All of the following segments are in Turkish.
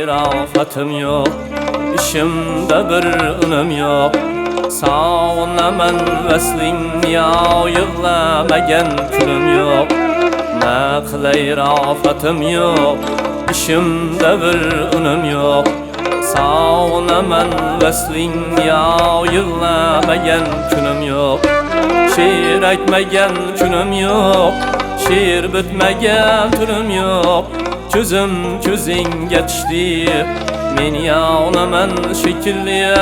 Rafatım yok, işimde bir önüm yok. Sağınaman veslin ya, yığlamagan günüm yok. Ne kılay rafatım yok, işimde bir önüm yok. Sağınaman veslin ya, yığlamagan günüm yok. Şiir aytmagan günüm yok, şiir bitmagan türüm yok. Gözüm gözün geçti, men yağınaman şekilli,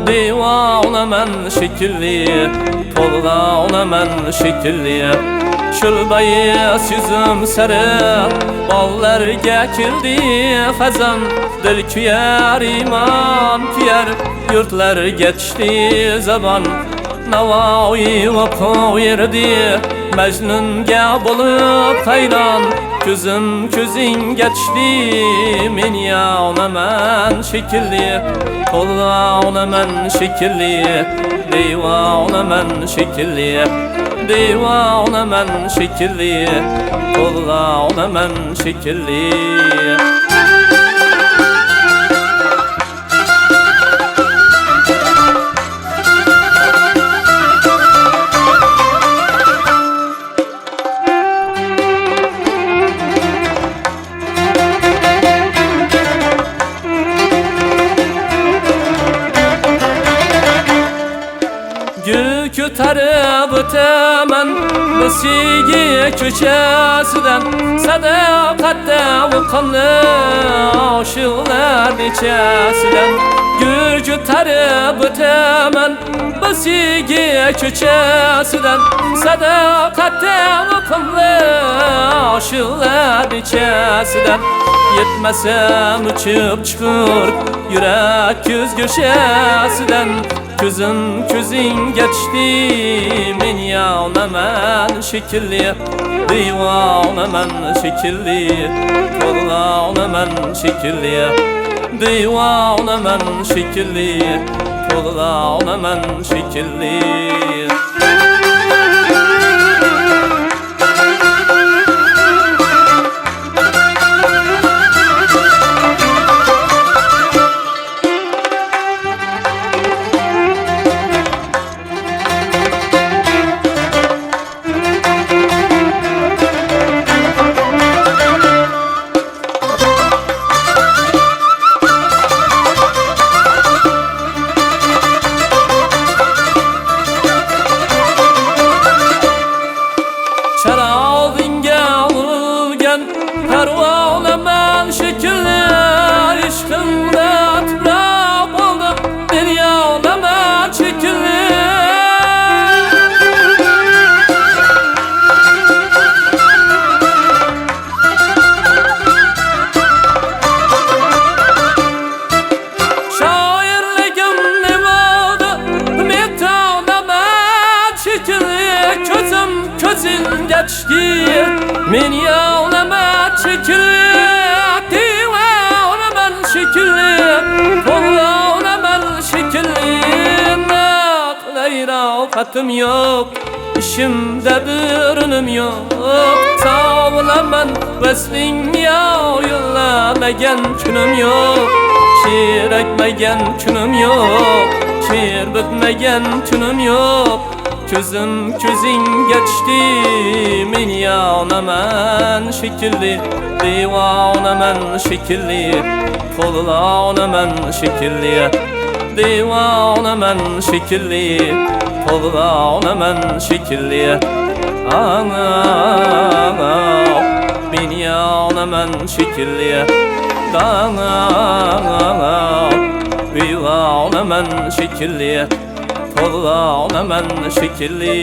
divanaman şekilli, to'lg'anaman şekilli. Şulbayı süzüm sarı, ballarga kirdi xazon, dil kuyar iman kuyar, yurtlar geçti zaman. Navoiy o'qiyerdi, Majnunga bo'lib hayron. Gözüm gözün geçti, men yağınaman şekilli, to'lg'anaman şekilli, divanaman şekilli, divanaman şekilli, to'lg'anaman şekilli. Ko'tarib o'taman Besigi ko'chasidan, sadoqatda o'qimli oshiqlar nechasidan. Gul ko'tarib o'taman Besigi ko'chasidan, sadoqatda o'qimli oshiqlar nechasidan. Yetmasam uchib chiqur yurak ko'z go'shasidan. Gözüm gözün geçti, men yağınaman şekilli, divanaman şekilli, to'lg'anaman şekilli, divanaman şekilli, to'lg'anaman şekilli. Parvanaman şekilli, işkimde tırnak oldu, men yağınaman şekilli. Şairligim ne oldu, men yağınaman şekilli. Gözüm gözün geçti, men yağınaman şekilli, divanaman şekilli, to'lg'anaman şekilli. Ne kılay rafatım yok, işimde bir önüm yok. Sağınaman veslin ya, yığlamagan günüm yok. Şiir aytmagan günüm yok, şiir bitmagan günüm yok. Gözüm gözün geçti, men yağınaman şekilli, divanaman şekilli, Tolağına mən şekilli Divana mən şekilli Tolağına mən şekilli Ana Binyana mən şekilli Dana Vivana mən şekilli Tolağına mən şekilli